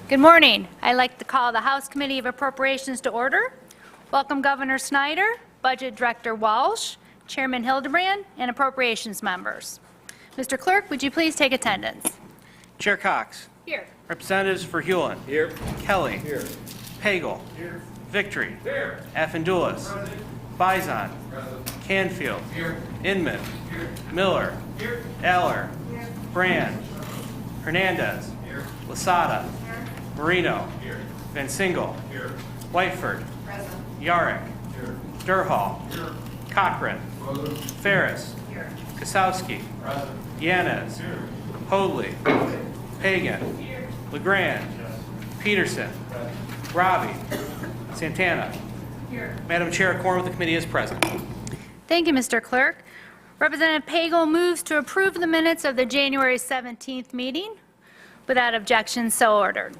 Good morning. I'd like to call the House Committee of Appropriations to order. Welcome Governor Snyder, Budget Director Walsh, Chairman Hildebrand, and Appropriations members. Mr. Clerk, would you please take attendance? Chair Cox. Here. Representatives for Hewlin. Here. Kelly. Here. Pagel. Here. Victory. Here. Affendulis. Present. Bison. Present. Canfield. Here. Inman. Here. Miller. Here. Aller. Here. Brand. Hernandez. Here. Lasada. Marino. Here. Van Single. Here. Whiteford. Present. Yarrick. Here. Durhall. Here. Cochran. Present. Ferris. Here. Kasowski. Present. Yanez. Here. Hoadley. Pagan. Here. LeGrand. Yes. Peterson. Present. Robbie. Santana. Here. Madam Chair, a quorum of the committee is present. Thank you, Mr. Clerk. Representative Pagel moves to approve the minutes of the January 17th meeting. Without objection, so ordered.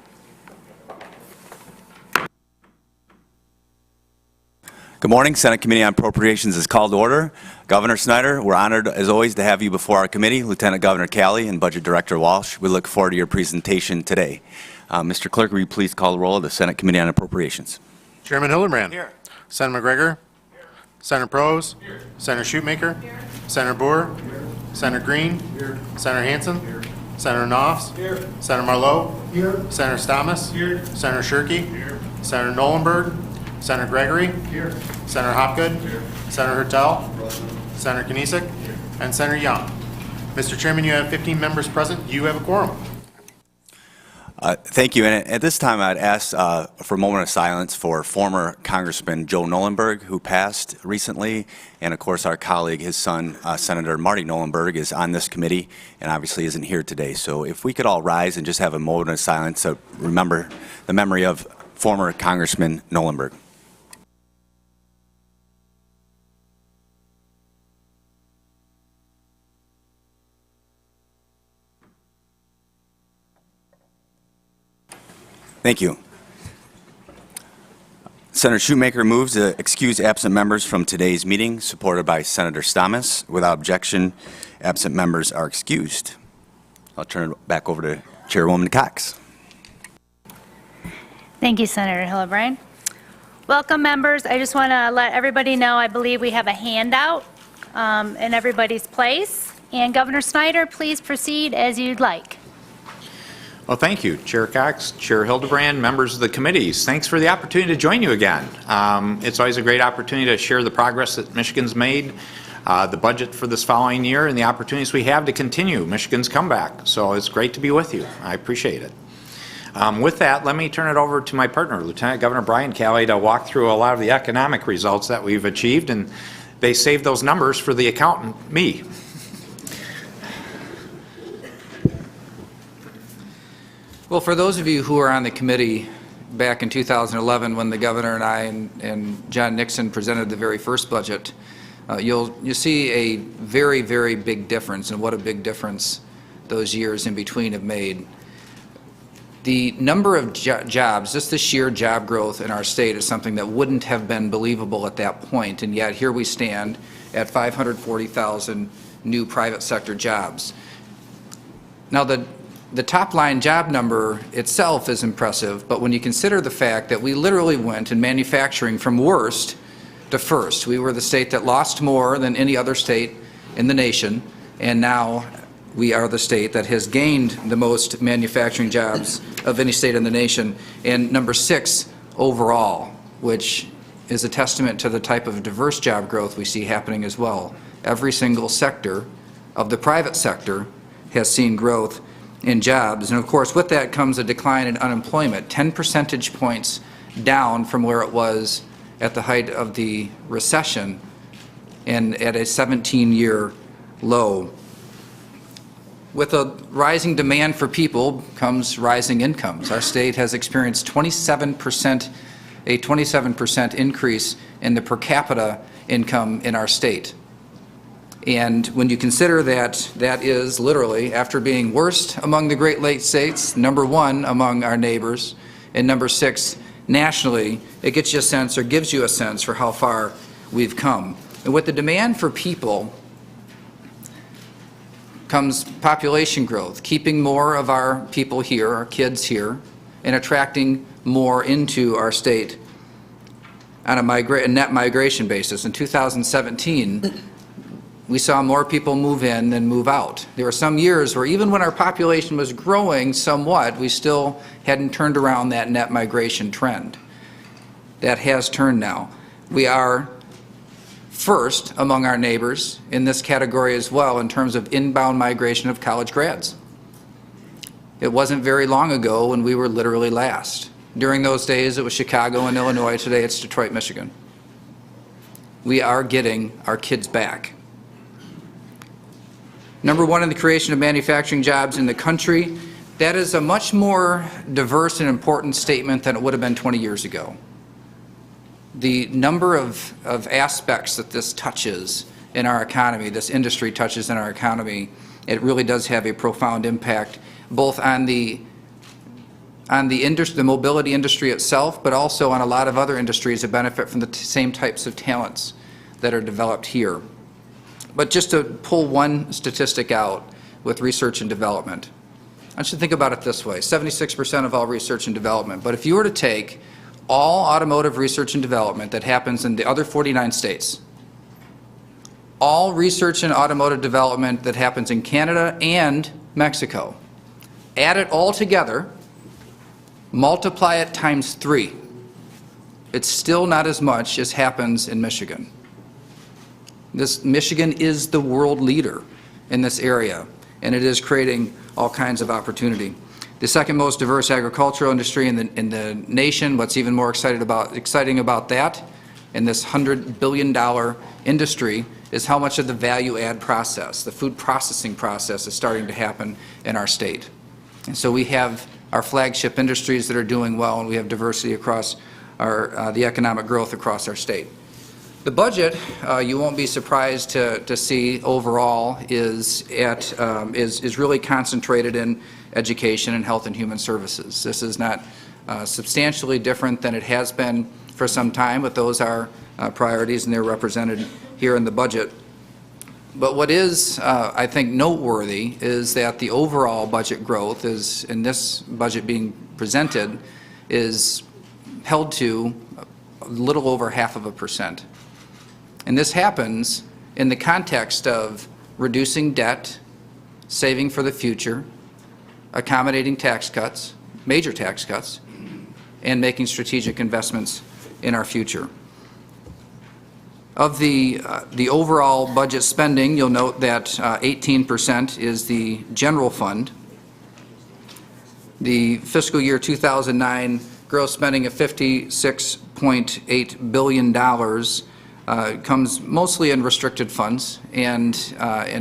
Good morning. Senate Committee on Appropriations is called to order. Governor Snyder, we're honored as always to have you before our committee. Lieutenant Governor Calley and Budget Director Walsh, we look forward to your presentation today. Mr. Clerk, will you please call the roll of the Senate Committee on Appropriations? Chairman Hildebrand. Here. Senator McGregor. Here. Senator Prose. Here. Senator Shoemaker. Here. Senator Boer. Here. Senator Green. Here. Senator Hansen. Here. Senator Knopf. Here. Senator Marlowe. Here. Senator Stamas. Here. Senator Shirkey. Here. Senator Nolenberg. Senator Gregory. Here. Senator Hopgood. Here. Senator Hertel. Present. Senator Knisik. Here. And Senator Young. Mr. Chairman, you have 15 members present. You have a quorum. Thank you. And at this time, I'd ask for a moment of silence for former Congressman Joe Nolenberg, who passed recently. And of course, our colleague, his son, Senator Marty Nolenberg, is on this committee and obviously isn't here today. So if we could all rise and just have a moment of silence to remember the memory of former Congressman Nolenberg. Thank you. Senator Shoemaker moves to excuse absent members from today's meeting, supported by Senator Stamas. Without objection, absent members are excused. I'll turn it back over to Chairwoman Cox. Thank you, Senator Hildebrand. Welcome, members. I just want to let everybody know I believe we have a handout in everybody's place. And Governor Snyder, please proceed as you'd like. Well, thank you, Chair Cox, Chair Hildebrand, members of the committees. Thanks for the opportunity to join you again. It's always a great opportunity to share the progress that Michigan's made, the budget for this following year, and the opportunities we have to continue Michigan's comeback. So it's great to be with you. I appreciate it. With that, let me turn it over to my partner, Lieutenant Governor Brian Calley, to walk through a lot of the economic results that we've achieved, and they saved those numbers for the accountant, me. Well, for those of you who were on the committee back in 2011 when the governor and I and John Nixon presented the very first budget, you'll see a very, very big difference, and what a big difference those years in between have made. The number of jobs, just the sheer job growth in our state is something that wouldn't have been believable at that point, and yet here we stand at 540,000 new private sector jobs. Now, the top line job number itself is impressive, but when you consider the fact that we literally went in manufacturing from worst to first. We were the state that lost more than any other state in the nation, and now we are the state that has gained the most manufacturing jobs of any state in the nation, and number 6 overall, which is a testament to the type of diverse job growth we see happening as well. Every single sector of the private sector has seen growth in jobs, and of course with that comes a decline in unemployment, 10 percentage points down from where it was at the height of the recession and at a 17-year low. With a rising demand for people comes rising incomes. Our state has experienced a 27% increase in the per capita income in our state. And when you consider that that is literally, after being worst among the Great Lakes states, number 1 among our neighbors, and number 6 nationally, it gets you a sense, or gives you a sense, for how far we've come. And with the demand for people comes population growth, keeping more of our people here, our kids here, in attracting more into our state on a net migration basis. In 2017, we saw more people move in than move out. There were some years where even when our population was growing somewhat, we still hadn't turned around that net migration trend. That has turned now. We are first among our neighbors in this category as well in terms of inbound migration of college grads. It wasn't very long ago when we were literally last. During those days, it was Chicago and Illinois. Today, it's Detroit, Michigan. We are getting our kids back. Number one in the creation of manufacturing jobs in the country. That is a much more diverse and important statement than it would have been 20 years ago. The number of aspects that this touches in our economy, this industry touches in our economy, it really does have a profound impact both on the mobility industry itself, but also on a lot of other industries that benefit from the same types of talents that are developed here. But just to pull one statistic out with research and development, I should think about it this way, 76% of all research and development. But if you were to take all automotive research and development that happens in the other 49 states, all research and automotive development that happens in Canada and Mexico, add it all together, multiply it times 3. It's still not as much as happens in Michigan. Michigan is the world leader in this area, and it is creating all kinds of opportunity. The second most diverse agricultural industry in the nation. What's even more exciting about that in this $100 billion industry is how much of the value add process, the food processing process, is starting to happen in our state. And so we have our flagship industries that are doing well, and we have diversity across the economic growth across our state. The budget, you won't be surprised to see overall is really concentrated in education and health and human services. This is not substantially different than it has been for some time, but those are priorities and they're represented here in the budget. But what is, I think, noteworthy is that the overall budget growth is, in this budget being presented, is held to a little over 0.5%. And this happens in the context of reducing debt, saving for the future, accommodating tax cuts, major tax cuts, and making strategic investments in our future. Of the overall budget spending, you'll note that 18% is the general fund. The fiscal year 2009 gross spending of $56.8 billion comes mostly in restricted funds and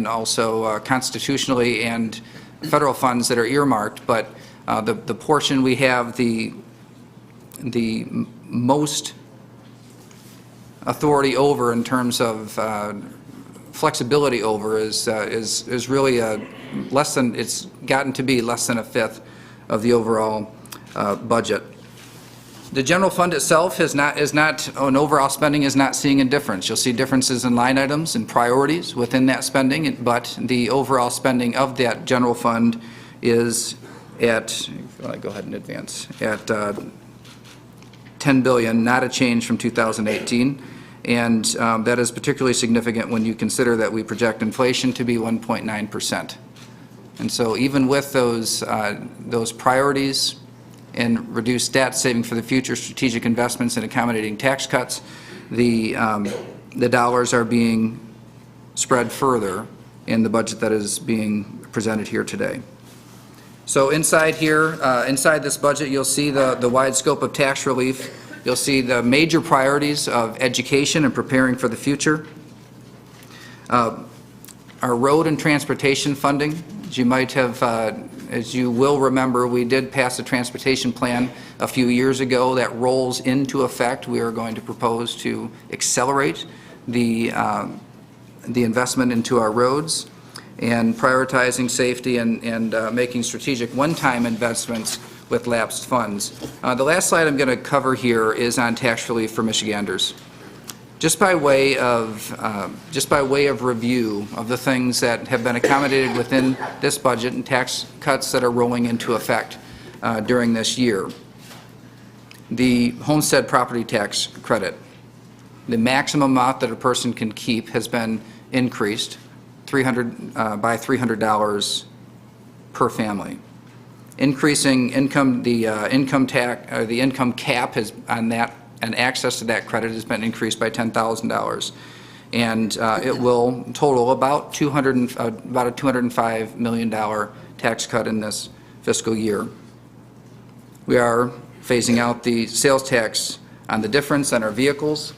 also constitutionally and federal funds that are earmarked, but the portion we have the most authority over in terms of flexibility over is really less than, it's gotten to be less than 1/5 of the overall budget. The general fund itself is not an overall spending is not seeing a difference. You'll see differences in line items and priorities within that spending, but the overall spending of that general fund is at, go ahead and advance, at $10 billion, not a change from 2018. And that is particularly significant when you consider that we project inflation to be 1.9%. And so even with those priorities and reduced debt, saving for the future, strategic investments, and accommodating tax cuts, the dollars are being spread further in the budget that is being presented here today. So inside here, inside this budget, you'll see the wide scope of tax relief. You'll see the major priorities of education and preparing for the future. Our road and transportation funding, as you might have, as you will remember, we did pass a transportation plan a few years ago that rolls into effect. We are going to propose to accelerate the investment into our roads and prioritizing safety and making strategic one-time investments with lapsed funds. The last slide I'm going to cover here is on tax relief for Michiganders. Just by way of review of the things that have been accommodated within this budget and tax cuts that are rolling into effect. during this year. The homestead property tax credit, the maximum amount that a person can keep has been increased by $300 per family. Increasing income, the income tax, the income cap has on that, and access to that credit has been increased by $10,000, and it will total about a $205 million tax cut in this fiscal year. We are phasing out the sales tax on the difference on our vehicles,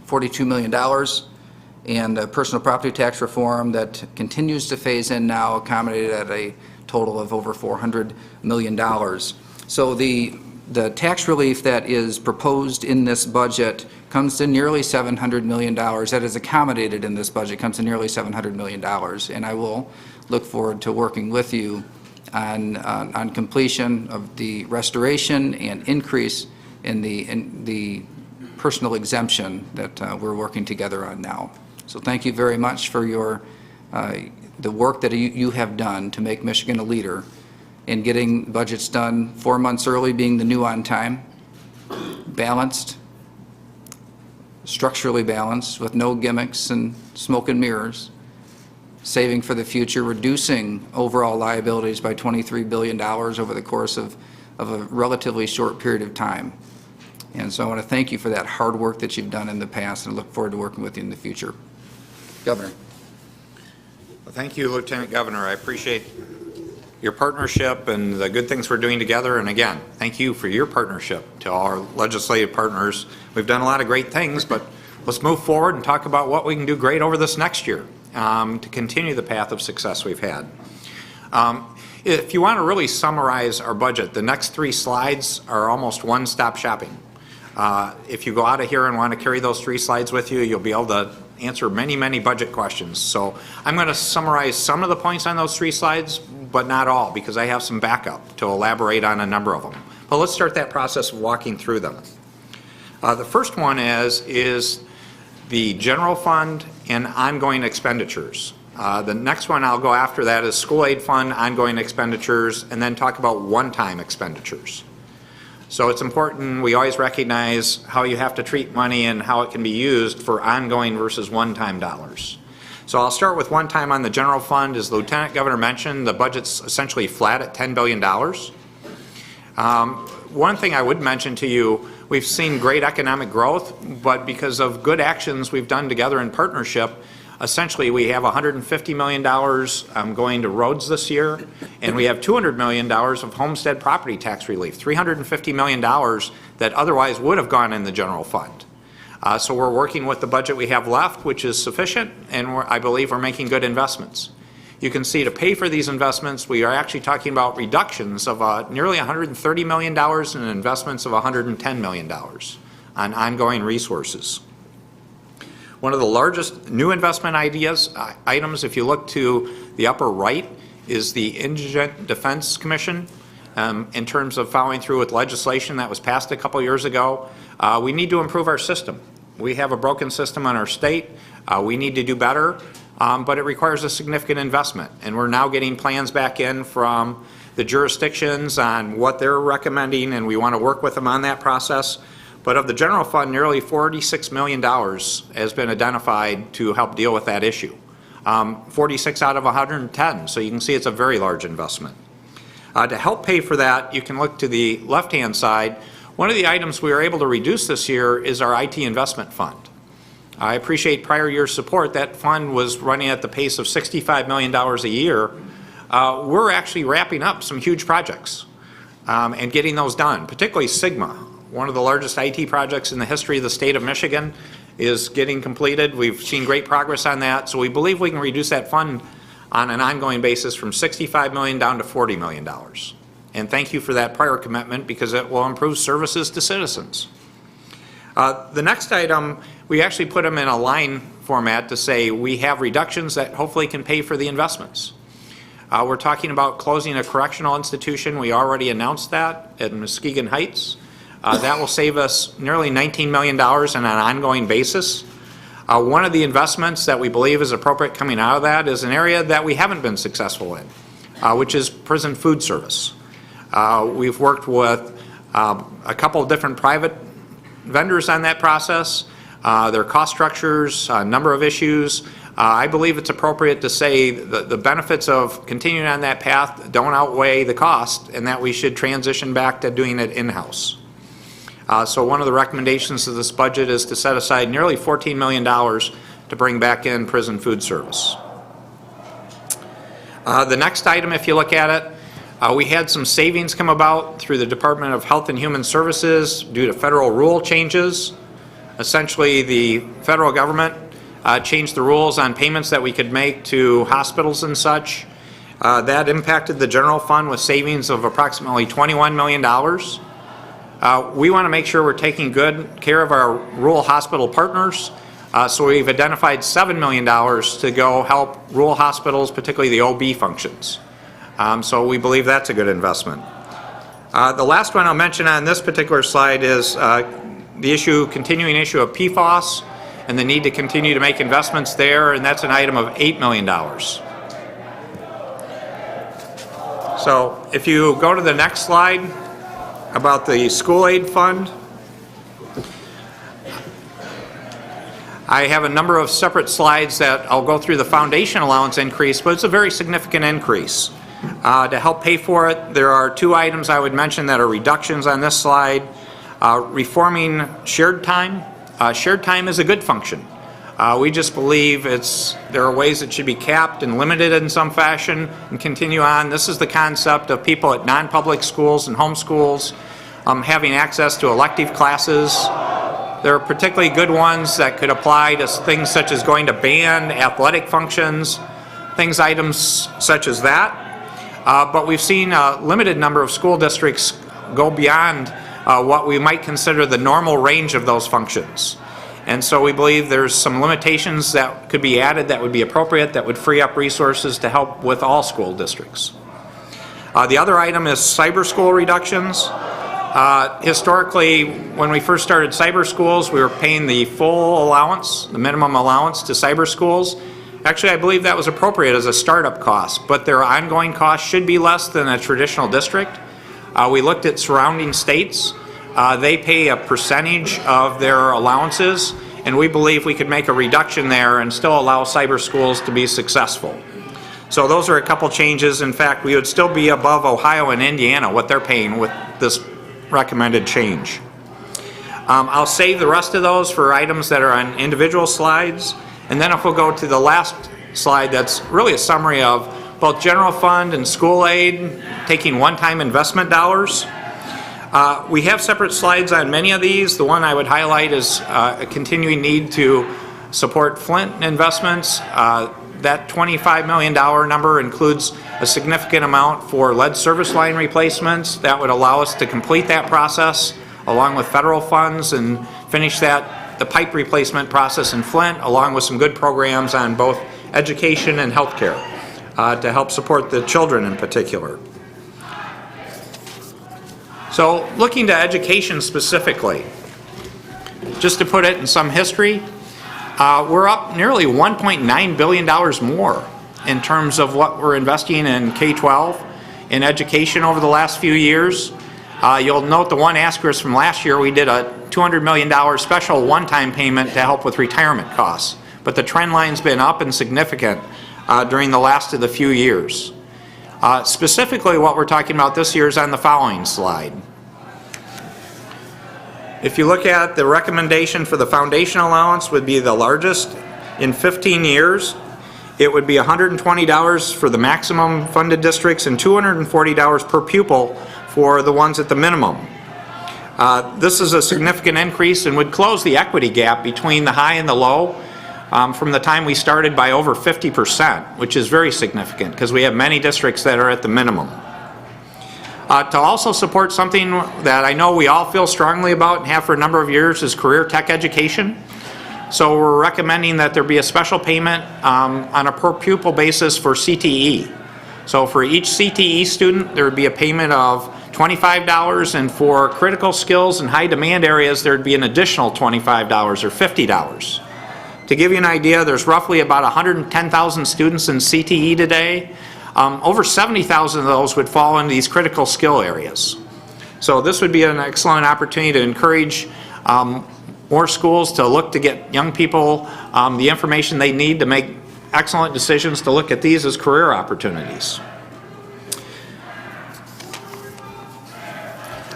$42 million, and a personal property tax reform that continues to phase in now, accommodated at a total of over $400 million. So the tax relief that is proposed in this budget comes to nearly $700 million. That is accommodated in this budget comes to nearly $700 million. And I will look forward to working with you on completion of the restoration and increase in the personal exemption that we're working together on now. So thank you very much for the work that you have done to make Michigan a leader in getting budgets done 4 months early, being the new on time, balanced, structurally balanced, with no gimmicks and smoke and mirrors, saving for the future, reducing overall liabilities by $23 billion over the course of a relatively short period of time. And so I want to thank you for that hard work that you've done in the past, and look forward to working with you in the future. Governor. Well, thank you, Lieutenant Governor. I appreciate your partnership and the good things we're doing together. And again, thank you for your partnership to all our legislative partners. We've done a lot of great things, but let's move forward and talk about what we can do great over this next year to continue the path of success we've had. If you want to really summarize our budget, the next 3 slides are almost one-stop shopping. If you go out of here and want to carry those 3 slides with you, you'll be able to answer many, many budget questions. So I'm going to summarize some of the points on those 3 slides, but not all, because I have some backup to elaborate on a number of them. But let's start that process of walking through them. The first one is the general fund and ongoing expenditures. The next one I'll go after that is school aid fund, ongoing expenditures, and then talk about one-time expenditures. So it's important we always recognize how you have to treat money and how it can be used for ongoing versus one-time dollars. So I'll start with one-time on the general fund. As the Lieutenant Governor mentioned, the budget's essentially flat at $10 billion. One thing I would mention to you, we've seen great economic growth, but because of good actions we've done together in partnership, essentially we have $150 million going to roads this year, and we have $200 million of homestead property tax relief, $350 million that otherwise would have gone in the general fund. So we're working with the budget we have left, which is sufficient, and I believe we're making good investments. You can see to pay for these investments, we are actually talking about reductions of nearly $130 million and investments of $110 million on ongoing resources. One of the largest new investment items, if you look to the upper right, is the Indigent Defense Commission. In terms of following through with legislation that was passed a couple years ago, we need to improve our system. We have a broken system in our state. We need to do better, but it requires a significant investment. And we're now getting plans back in from the jurisdictions on what they're recommending, and we want to work with them on that process. But of the general fund, nearly $46 million has been identified to help deal with that issue. 46 out of 110, so you can see it's a very large investment. To help pay for that, you can look to the left-hand side. One of the items we were able to reduce this year is our IT investment fund. I appreciate prior year support. That fund was running at the pace of $65 million a year. We're actually wrapping up some huge projects and getting those done, particularly Sigma. One of the largest IT projects in the history of the state of Michigan is getting completed. We've seen great progress on that, so we believe we can reduce that fund on an ongoing basis from $65 million down to $40 million. And thank you for that prior commitment, because it will improve services to citizens. The next item, we actually put them in a line format to say we have reductions that hopefully can pay for the investments. We're talking about closing a correctional institution. We already announced that at Muskegon Heights. That will save us nearly $19 million on an ongoing basis. One of the investments that we believe is appropriate coming out of that is an area that we haven't been successful in, which is prison food service. We've worked with a couple of different private vendors on that process, their cost structures, a number of issues. I believe it's appropriate to say the benefits of continuing on that path don't outweigh the cost, and that we should transition back to doing it in-house. So one of the recommendations of this budget is to set aside nearly $14 million to bring back in prison food service. The next item, if you look at it, we had some savings come about through the Department of Health and Human Services due to federal rule changes. Essentially, the federal government changed the rules on payments that we could make to hospitals and such. That impacted the general fund with savings of approximately $21 million. We want to make sure we're taking good care of our rural hospital partners, so we've identified $7 million to go help rural hospitals, particularly the OB functions. So we believe that's a good investment. The last one I'll mention on this particular slide is the continuing issue of PFAS and the need to continue to make investments there, and that's an item of $8 million. So if you go to the next slide about the school aid fund, I have a number of separate slides that I'll go through the foundation allowance increase, but it's a very significant increase. To help pay for it, there are two items I would mention that are reductions on this slide. Reforming shared time. Shared time is a good function. We just believe there are ways it should be capped and limited in some fashion and continue on. This is the concept of people at non-public schools and homeschools having access to elective classes. There are particularly good ones that could apply to things such as going to band, athletic functions, items such as that. But we've seen a limited number of school districts go beyond what we might consider the normal range of those functions. And so we believe there's some limitations that could be added that would be appropriate, that would free up resources to help with all school districts. The other item is cyber school reductions. Historically, when we first started cyber schools, we were paying the full allowance, the minimum allowance to cyber schools. Actually, I believe that was appropriate as a startup cost, but their ongoing cost should be less than a traditional district. We looked at surrounding states. They pay a percentage of their allowances, and we believe we could make a reduction there and still allow cyber schools to be successful. So those are a couple changes. In fact, we would still be above Ohio and Indiana, what they're paying with this recommended change. I'll save the rest of those for items that are on individual slides. And then if we'll go to the last slide, that's really a summary of both general fund and school aid, taking one-time investment dollars. We have separate slides on many of these. The one I would highlight is a continuing need to support Flint investments. That $25 million number includes a significant amount for lead service line replacements. That would allow us to complete that process along with federal funds and finish the pipe replacement process in Flint, along with some good programs on both education and healthcare to help support the children in particular. So looking to education specifically, just to put it in some history, we're up nearly $1.9 billion more in terms of what we're investing in K-12 in education over the last few years. You'll note the one asterisk from last year, we did a $200 million special one-time payment to help with retirement costs. But the trend line's been up and significant during the last of the few years. Specifically, what we're talking about this year is on the following slide. If you look at the recommendation for the foundation allowance would be the largest in 15 years. It would be $120 for the maximum funded districts and $240 per pupil for the ones at the minimum. This is a significant increase and would close the equity gap between the high and the low from the time we started by over 50%, which is very significant because we have many districts that are at the minimum. To also support something that I know we all feel strongly about and have for a number of years is career tech education. So we're recommending that there be a special payment on a per pupil basis for CTE. So for each CTE student, there would be a payment of $25, and for critical skills and high demand areas, there would be an additional $25 or $50. To give you an idea, there's roughly about 110,000 students in CTE today. over 70,000 of those would fall into these critical skill areas. So this would be an excellent opportunity to encourage more schools to look to get young people the information they need to make excellent decisions, to look at these as career opportunities.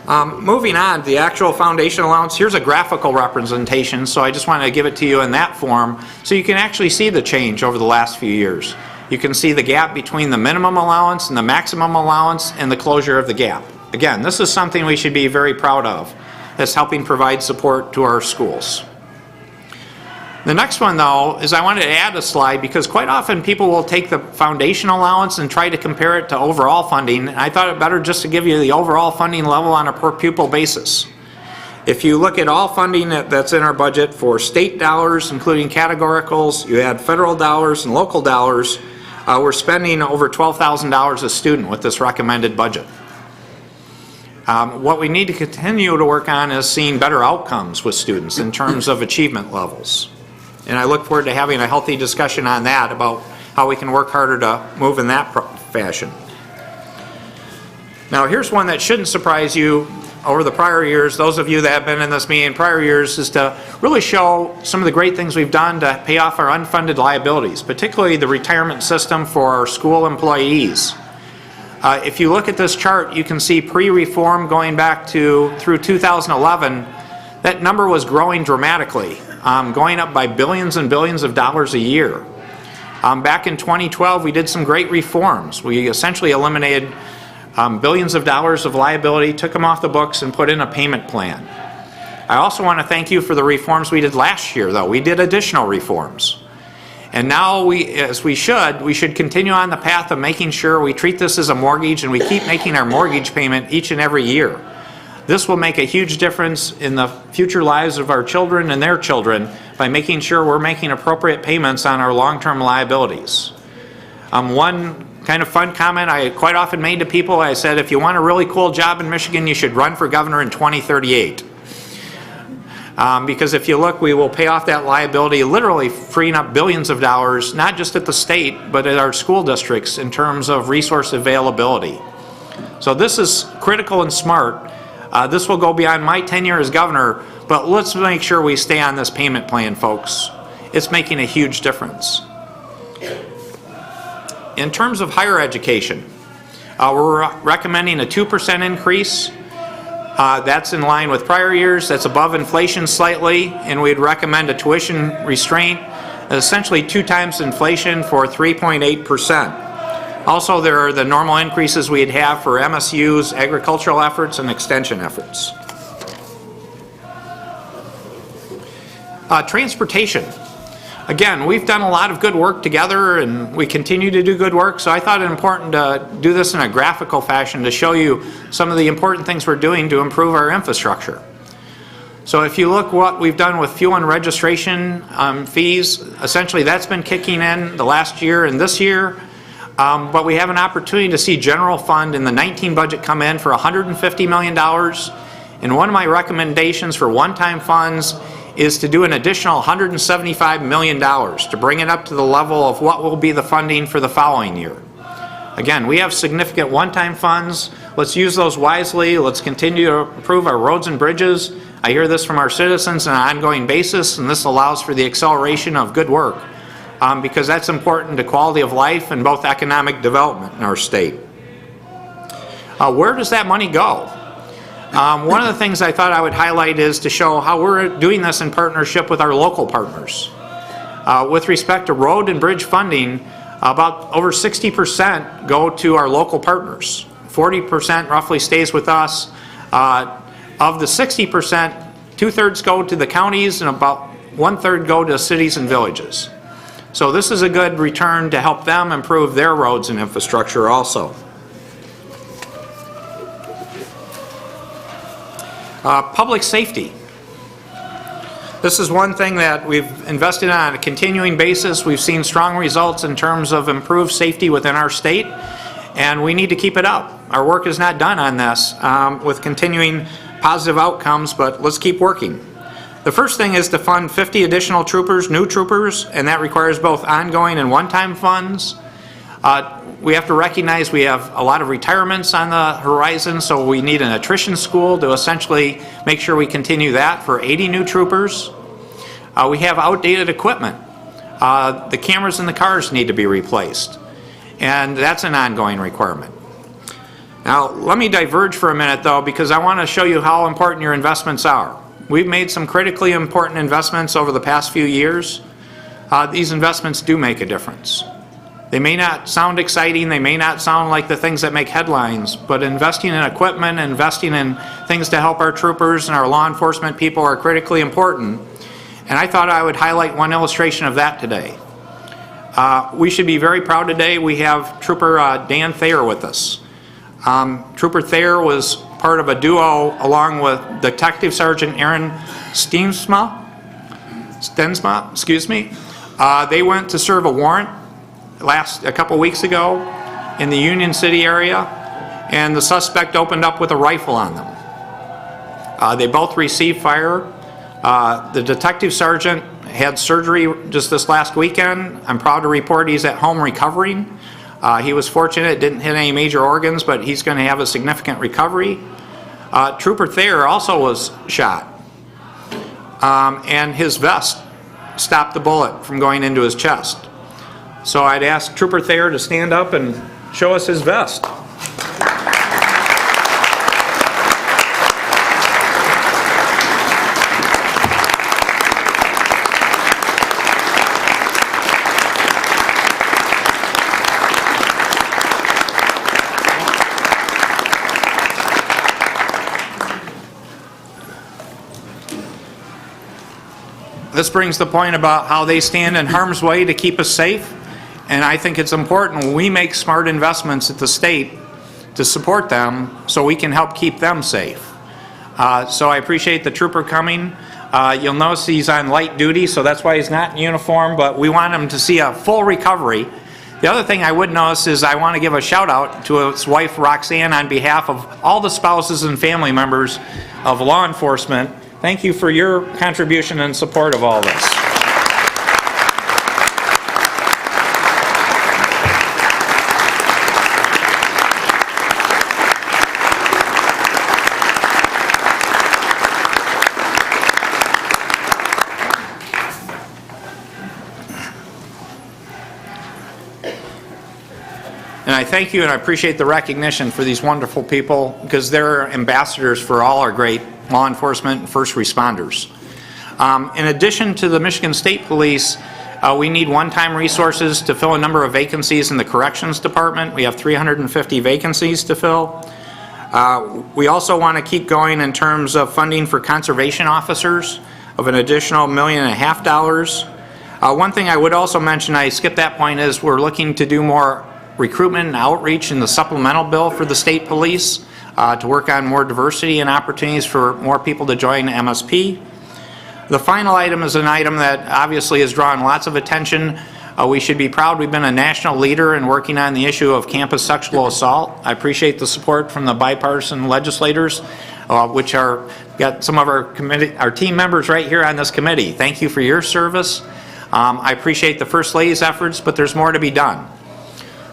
Moving on, the actual foundation allowance, here's a graphical representation, so I just want to give it to you in that form so you can actually see the change over the last few years. You can see the gap between the minimum allowance and the maximum allowance and the closure of the gap. Again, this is something we should be very proud of. That's helping provide support to our schools. The next one, though, is I wanted to add a slide because quite often people will take the foundation allowance and try to compare it to overall funding. And I thought it better just to give you the overall funding level on a per pupil basis. If you look at all funding that's in our budget for state dollars, including categoricals, you add federal dollars and local dollars, we're spending over $12,000 a student with this recommended budget. What we need to continue to work on is seeing better outcomes with students in terms of achievement levels. And I look forward to having a healthy discussion on that about how we can work harder to move in that fashion. Now here's one that shouldn't surprise you over the prior years, those of you that have been in this meeting in prior years, is to really show some of the great things we've done to pay off our unfunded liabilities, particularly the retirement system for our school employees. If you look at this chart, you can see pre-reform going back through 2011, that number was growing dramatically, going up by billions and billions of dollars a year. Back in 2012, we did some great reforms. We essentially eliminated billions of dollars of liability, took them off the books, and put in a payment plan. I also want to thank you for the reforms we did last year, though. We did additional reforms. And now, we should continue on the path of making sure we treat this as a mortgage and we keep making our mortgage payment each and every year. This will make a huge difference in the future lives of our children and their children by making sure we're making appropriate payments on our long-term liabilities. One kind of fun comment I quite often made to people, I said, if you want a really cool job in Michigan, you should run for governor in 2038. Because if you look, we will pay off that liability, literally freeing up billions of dollars, not just at the state, but at our school districts in terms of resource availability. So this is critical and smart. This will go beyond my tenure as governor, but let's make sure we stay on this payment plan, folks. It's making a huge difference. In terms of higher education, we're recommending a 2% increase. That's in line with prior years. That's above inflation slightly, and we'd recommend a tuition restraint, essentially 2 times inflation for 3.8%. Also, there are the normal increases we'd have for MSU's agricultural efforts and extension efforts. Transportation. Again, we've done a lot of good work together and we continue to do good work, so I thought it important to do this in a graphical fashion to show you some of the important things we're doing to improve our infrastructure. So if you look what we've done with fuel and registration fees, essentially that's been kicking in the last year and this year. But we have an opportunity to see general fund in the 19 budget come in for $150 million. And one of my recommendations for one-time funds is to do an additional $175 million to bring it up to the level of what will be the funding for the following year. Again, we have significant one-time funds. Let's use those wisely. Let's continue to improve our roads and bridges. I hear this from our citizens on an ongoing basis, and this allows for the acceleration of good work. Because that's important to quality of life and both economic development in our state. Where does that money go? One of the things I thought I would highlight is to show how we're doing this in partnership with our local partners. With respect to road and bridge funding, about over 60% go to our local partners. 40% roughly stays with us. Of the 60%, 2/3 go to the counties and about 1/3 go to cities and villages. So this is a good return to help them improve their roads and infrastructure also. Public safety. This is one thing that we've invested in on a continuing basis. We've seen strong results in terms of improved safety within our state, and we need to keep it up. Our work is not done on this with continuing positive outcomes, but let's keep working. The first thing is to fund 50 additional troopers, new troopers, and that requires both ongoing and one-time funds. We have to recognize we have a lot of retirements on the horizon, so we need an attrition school to essentially make sure we continue that for 80 new troopers. We have outdated equipment. The cameras in the cars need to be replaced, and that's an ongoing requirement. Now, let me diverge for a minute, though, because I want to show you how important your investments are. We've made some critically important investments over the past few years. These investments do make a difference. They may not sound exciting, they may not sound like the things that make headlines, but investing in equipment, investing in things to help our troopers and our law enforcement people are critically important. And I thought I would highlight one illustration of that today. We should be very proud today. We have Trooper Dan Thayer with us. Trooper Thayer was part of a duo along with Detective Sergeant Aaron Stensma, excuse me. They went to serve a warrant a couple weeks ago in the Union City area, and the suspect opened up with a rifle on them. They both received fire. The detective sergeant had surgery just this last weekend. I'm proud to report he's at home recovering. He was fortunate, it didn't hit any major organs, but he's going to have a significant recovery. Trooper Thayer also was shot, and his vest stopped the bullet from going into his chest. So I'd ask Trooper Thayer to stand up and show us his vest. This brings the point about how they stand in harm's way to keep us safe. And I think it's important when we make smart investments at the state to support them so we can help keep them safe. So I appreciate the trooper coming. You'll notice he's on light duty, so that's why he's not in uniform, but we want him to see a full recovery. The other thing I would notice is I want to give a shout out to his wife Roxanne on behalf of all the spouses and family members of law enforcement. Thank you for your contribution and support of all this. And I thank you and I appreciate the recognition for these wonderful people because they're ambassadors for all our great law enforcement and first responders. In addition to the Michigan State Police, we need one-time resources to fill a number of vacancies in the Corrections Department. We have 350 vacancies to fill. We also want to keep going in terms of funding for conservation officers of an additional $1.5 million. One thing I would also mention, I skipped that point, is we're looking to do more recruitment and outreach in the supplemental bill for the state police to work on more diversity and opportunities for more people to join MSP. The final item is an item that obviously has drawn lots of attention. We should be proud we've been a national leader in working on the issue of campus sexual assault. I appreciate the support from the bipartisan legislators, which got some of our team members right here on this committee. Thank you for your service. I appreciate the First Lady's efforts, but there's more to be done.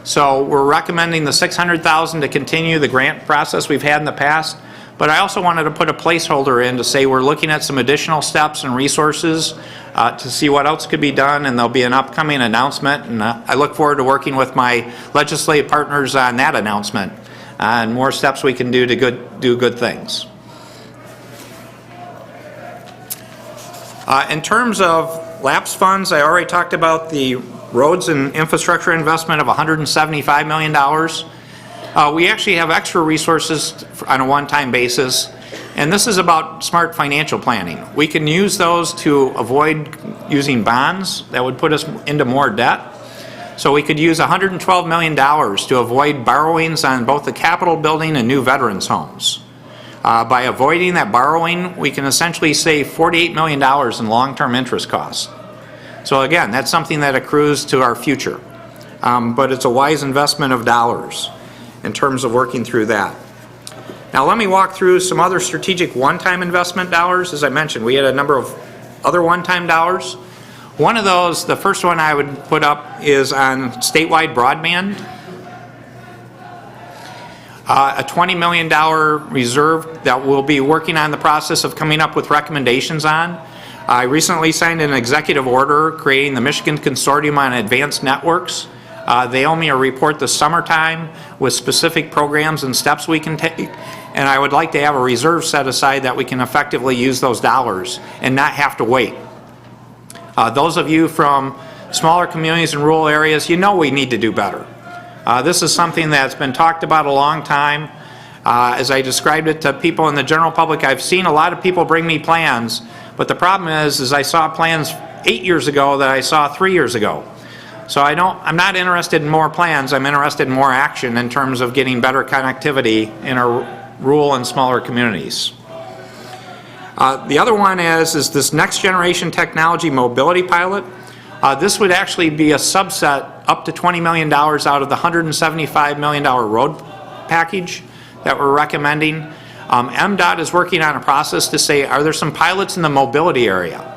So we're recommending the $600,000 to continue the grant process we've had in the past, but I also wanted to put a placeholder in to say we're looking at some additional steps and resources to see what else could be done, and there'll be an upcoming announcement, and I look forward to working with my legislative partners on that announcement and more steps we can do to do good things. In terms of lapse funds, I already talked about the roads and infrastructure investment of $175 million. We actually have extra resources on a one-time basis, and this is about smart financial planning. We can use those to avoid using bonds that would put us into more debt. So we could use $112 million to avoid borrowings on both the Capitol building and new veterans homes. By avoiding that borrowing, we can essentially save $48 million in long-term interest costs. So again, that's something that accrues to our future, but it's a wise investment of dollars in terms of working through that. Now let me walk through some other strategic one-time investment dollars. As I mentioned, we had a number of other one-time dollars. One of those, the first one I would put up is on statewide broadband. A $20 million reserve that we'll be working on the process of coming up with recommendations on. I recently signed an executive order creating the Michigan Consortium on Advanced Networks. They owe me a report this summertime with specific programs and steps we can take, and I would like to have a reserve set aside that we can effectively use those dollars and not have to wait. Those of you from smaller communities and rural areas, you know we need to do better. This is something that's been talked about a long time. As I described it to people in the general public, I've seen a lot of people bring me plans, but the problem is I saw plans 8 years ago that I saw 3 years ago. So I'm not interested in more plans, I'm interested in more action in terms of getting better connectivity in our rural and smaller communities. The other one is this next generation technology mobility pilot. This would actually be a subset up to $20 million out of the $175 million road package that we're recommending. MDOT is working on a process to say, are there some pilots in the mobility area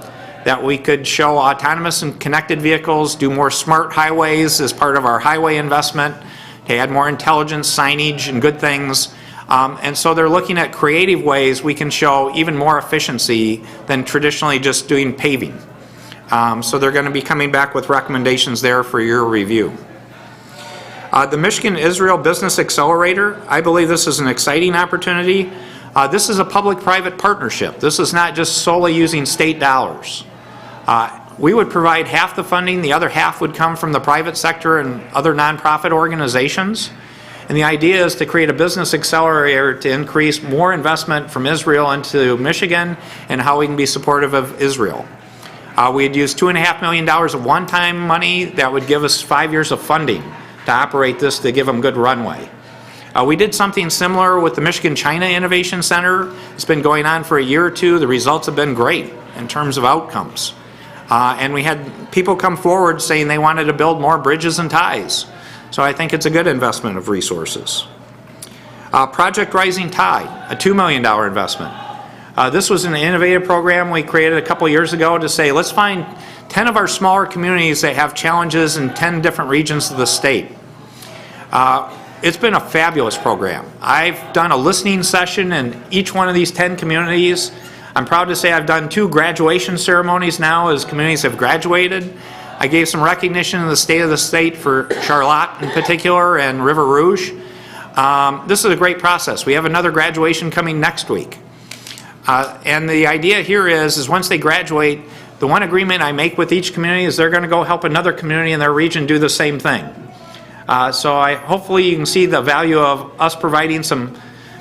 that we could show autonomous and connected vehicles, do more smart highways as part of our highway investment, to add more intelligence, signage, and good things. And so they're looking at creative ways we can show even more efficiency than traditionally just doing paving. So they're going to be coming back with recommendations there for your review. The Michigan-Israel Business Accelerator, I believe this is an exciting opportunity. This is a public-private partnership. This is not just solely using state dollars. We would provide half the funding, the other half would come from the private sector and other nonprofit organizations. And the idea is to create a business accelerator to increase more investment from Israel into Michigan and how we can be supportive of Israel. We'd use $2.5 million of one-time money that would give us 5 years of funding to operate this to give them good runway. We did something similar with the Michigan-China Innovation Center. It's been going on for a year or two. The results have been great in terms of outcomes. And we had people come forward saying they wanted to build more bridges and ties. So I think it's a good investment of resources. Project Rising Tide, a $2 million investment. This was an innovative program we created a couple years ago to say, let's find 10 of our smaller communities that have challenges in 10 different regions of the state. It's been a fabulous program. I've done a listening session in each one of these 10 communities. I'm proud to say I've done 2 graduation ceremonies now as communities have graduated. I gave some recognition in the State of the State for Charlotte in particular and River Rouge. This is a great process. We have another graduation coming next week. And the idea here is once they graduate, the one agreement I make with each community is they're going to go help another community in their region do the same thing. So hopefully you can see the value of us providing some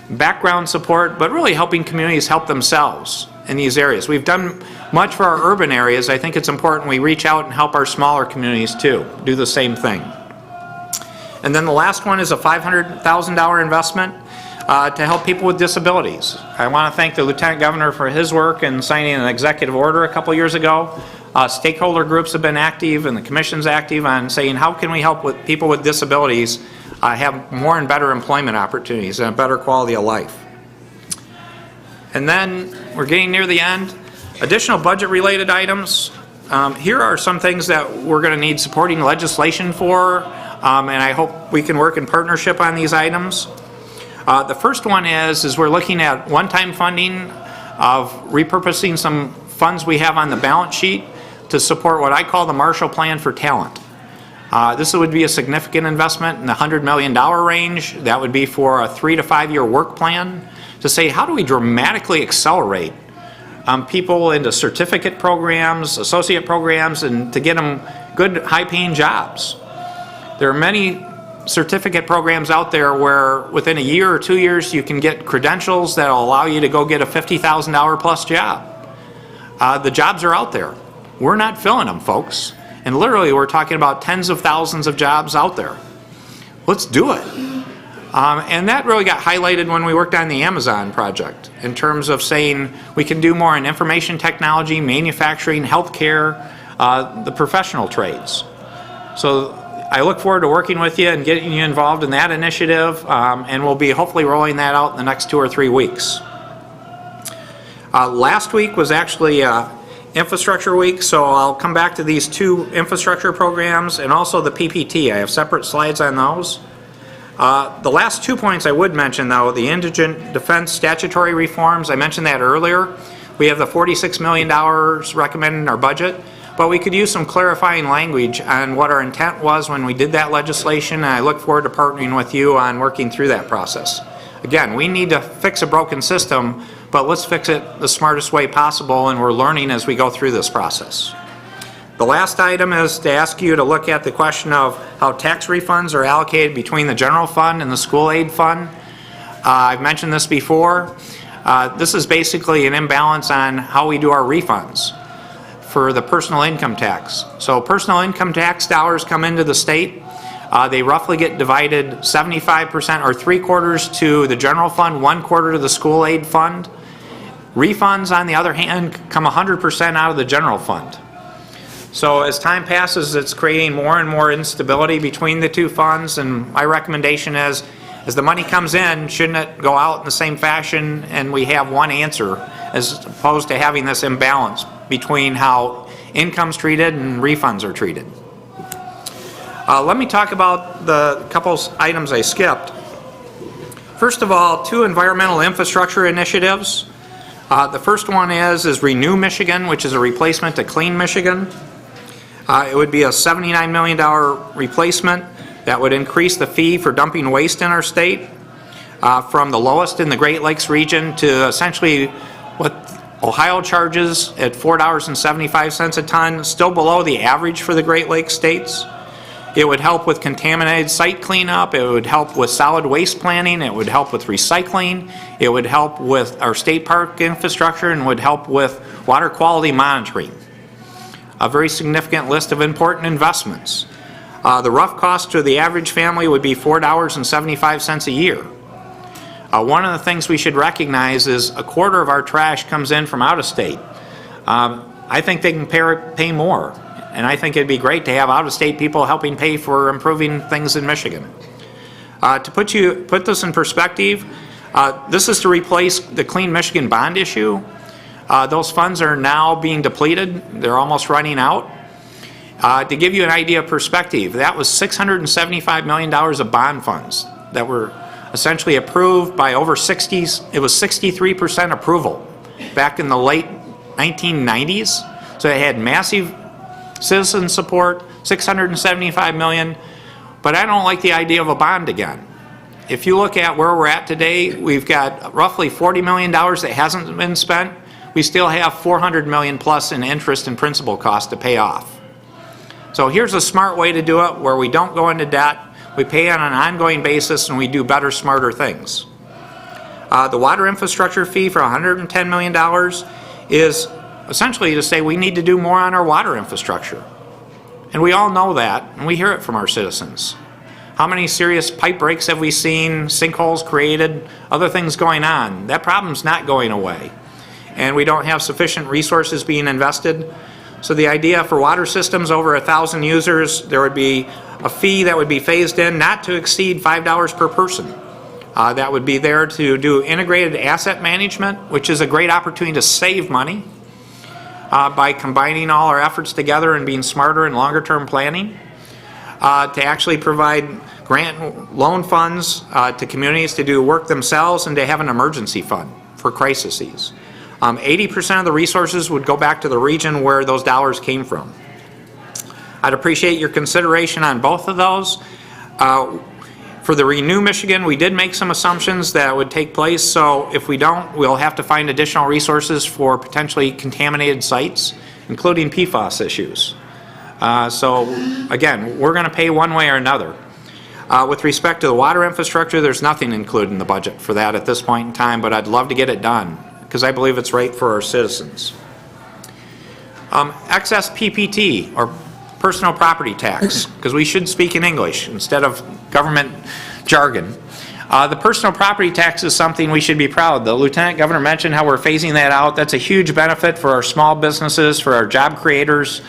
background support, but really helping communities help themselves in these areas. We've done much for our urban areas. I think it's important we reach out and help our smaller communities too, do the same thing. And then the last one is a $500,000 investment to help people with disabilities. I want to thank the Lieutenant Governor for his work in signing an executive order a couple years ago. Stakeholder groups have been active and the Commission's active on saying how can we help with people with disabilities have more and better employment opportunities and a better quality of life. And then we're getting near the end. Additional budget related items. Here are some things that we're going to need supporting legislation for, and I hope we can work in partnership on these items. The first one is we're looking at one-time funding of repurposing some funds we have on the balance sheet to support what I call the Marshall Plan for Talent. This would be a significant investment in the $100 million range. That would be for a 3 to 5 year work plan to say how do we dramatically accelerate people into certificate programs, associate programs, and to get them good high-paying jobs. There are many certificate programs out there where within a year or 2 years you can get credentials that will allow you to go get a $50,000 plus job. The jobs are out there. We're not filling them, folks. And literally we're talking about tens of thousands of jobs out there. Let's do it. And that really got highlighted when we worked on the Amazon project in terms of saying we can do more in information technology, manufacturing, healthcare, the professional trades. So I look forward to working with you and getting you involved in that initiative, and we'll be hopefully rolling that out in the next 2 or 3 weeks. Last week was actually Infrastructure Week, so I'll come back to these two infrastructure programs and also the PPT. I have separate slides on those. The last 2 points I would mention, though, the indigent defense statutory reforms, I mentioned that earlier. We have the $46 million recommended in our budget, but we could use some clarifying language on what our intent was when we did that legislation, and I look forward to partnering with you on working through that process. Again, we need to fix a broken system, but let's fix it the smartest way possible, and we're learning as we go through this process. The last item is to ask you to look at the question of how tax refunds are allocated between the general fund and the school aid fund. I've mentioned this before. This is basically an imbalance on how we do our refunds for the personal income tax. So personal income tax dollars come into the state. They roughly get divided 75% or 3/4 to the general fund, 1/4 to the school aid fund. Refunds, on the other hand, come 100% out of the general fund. So as time passes, it's creating more and more instability between the two funds, and my recommendation is, as the money comes in, shouldn't it go out in the same fashion and we have one answer, as opposed to having this imbalance between how income's treated and refunds are treated. Let me talk about the couple items I skipped. First of all, 2 environmental infrastructure initiatives. The first one is Renew Michigan, which is a replacement to Clean Michigan. It would be a $79 million replacement that would increase the fee for dumping waste in our state from the lowest in the Great Lakes region to essentially what Ohio charges at $4.75 a ton, still below the average for the Great Lakes states. It would help with contaminated site cleanup. It would help with solid waste planning. It would help with recycling. It would help with our state park infrastructure and would help with water quality monitoring. A very significant list of important investments. The rough cost to the average family would be $4.75 a year. One of the things we should recognize is 1/4 of our trash comes in from out of state. I think they can pay more, and I think it'd be great to have out of state people helping pay for improving things in Michigan. To put this in perspective, this is to replace the Clean Michigan bond issue. Those funds are now being depleted. They're almost running out. To give you an idea of perspective, that was $675 million of bond funds that were essentially approved by over 60s. It was 63% approval back in the late 1990s. So it had massive citizen support, $675 million. But I don't like the idea of a bond again. If you look at where we're at today, we've got roughly $40 million that hasn't been spent. We still have $400 million plus in interest and principal costs to pay off. So here's a smart way to do it where we don't go into debt, we pay on an ongoing basis, and we do better, smarter things. The water infrastructure fee for $110 million is essentially to say we need to do more on our water infrastructure. And we all know that, and we hear it from our citizens. How many serious pipe breaks have we seen, sinkholes created, other things going on? That problem's not going away. And we don't have sufficient resources being invested. So the idea for water systems over 1,000 users, there would be a fee that would be phased in not to exceed $5 per person. That would be there to do integrated asset management, which is a great opportunity to save money by combining all our efforts together and being smarter in longer term planning. To actually provide grant loan funds to communities to do work themselves and to have an emergency fund for crises. 80% of the resources would go back to the region where those dollars came from. I'd appreciate your consideration on both of those. For the Renew Michigan, we did make some assumptions that would take place, so if we don't, we'll have to find additional resources for potentially contaminated sites, including PFAS issues. So again, we're going to pay one way or another. With respect to the water infrastructure, there's nothing included in the budget for that at this point in time, but I'd love to get it done because I believe it's right for our citizens. Excess PPT, or personal property tax, because we should speak in English instead of government jargon. The personal property tax is something we should be proud. The Lieutenant Governor mentioned how we're phasing that out. That's a huge benefit for our small businesses, for our job creators.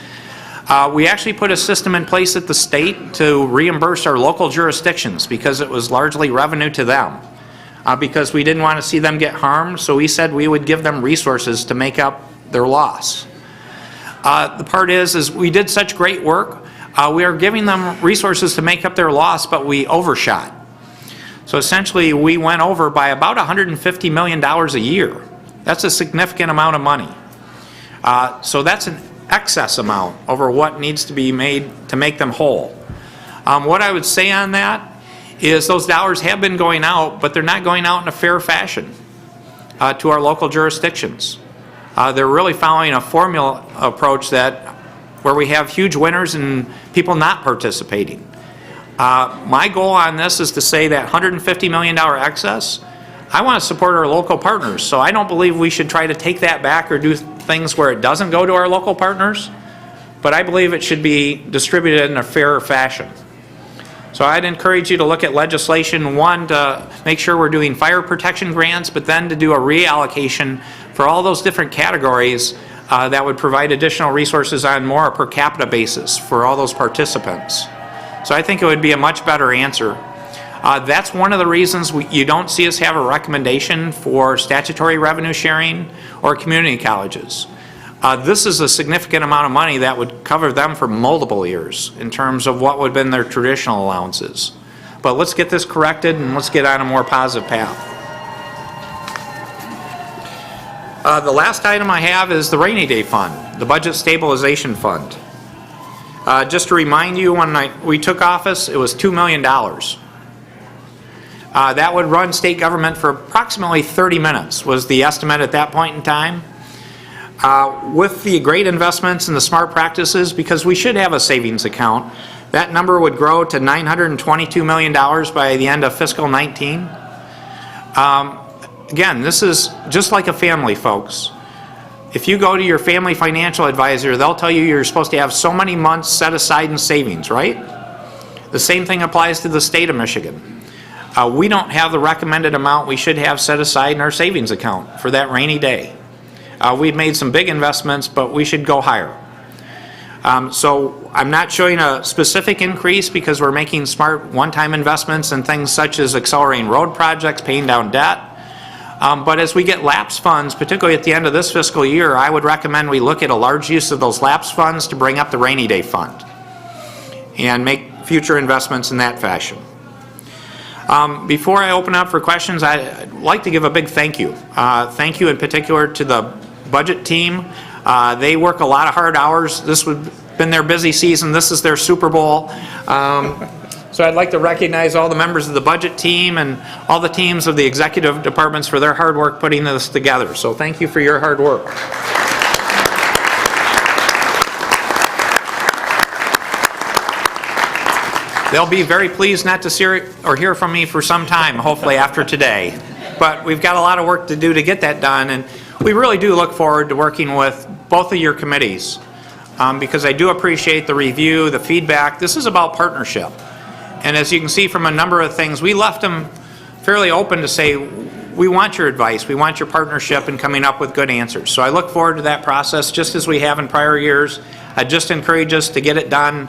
We actually put a system in place at the state to reimburse our local jurisdictions because it was largely revenue to them. Because we didn't want to see them get harmed, so we said we would give them resources to make up their loss. The part is we did such great work. We are giving them resources to make up their loss, but we overshot. So essentially, we went over by about $150 million a year. That's a significant amount of money. So that's an excess amount over what needs to be made to make them whole. What I would say on that is those dollars have been going out, but they're not going out in a fair fashion to our local jurisdictions. They're really following a formula approach where we have huge winners and people not participating. My goal on this is to say that $150 million excess, I want to support our local partners, so I don't believe we should try to take that back or do things where it doesn't go to our local partners, but I believe it should be distributed in a fairer fashion. So I'd encourage you to look at legislation, one, to make sure we're doing fire protection grants, but then to do a reallocation for all those different categories that would provide additional resources on more a per capita basis for all those participants. So I think it would be a much better answer. That's one of the reasons you don't see us have a recommendation for statutory revenue sharing or community colleges. This is a significant amount of money that would cover them for multiple years in terms of what would have been their traditional allowances. But let's get this corrected and let's get on a more positive path. The last item I have is the rainy day fund, the budget stabilization fund. Just to remind you, when we took office, it was $2 million. That would run state government for approximately 30 minutes, was the estimate at that point in time. With the great investments and the smart practices, because we should have a savings account, that number would grow to $922 million by the end of fiscal 19. Again, this is just like a family, folks. If you go to your family financial advisor, they'll tell you you're supposed to have so many months set aside in savings, right? The same thing applies to the state of Michigan. We don't have the recommended amount we should have set aside in our savings account for that rainy day. We've made some big investments, but we should go higher. So I'm not showing a specific increase because we're making smart one-time investments in things such as accelerating road projects, paying down debt. But as we get lapse funds, particularly at the end of this fiscal year, I would recommend we look at a large use of those lapse funds to bring up the rainy day fund and make future investments in that fashion. Before I open up for questions, I'd like to give a big thank you. Thank you in particular to the budget team. They work a lot of hard hours. This would have been their busy season. This is their Super Bowl. So I'd like to recognize all the members of the budget team and all the teams of the executive departments for their hard work putting this together. So thank you for your hard work. They'll be very pleased not to see or hear from me for some time, hopefully after today. But we've got a lot of work to do to get that done, and we really do look forward to working with both of your committees because I do appreciate the review, the feedback. This is about partnership. And as you can see from a number of things, we left them fairly open to say, we want your advice, we want your partnership in coming up with good answers. So I look forward to that process, just as we have in prior years. I just encourage us to get it done.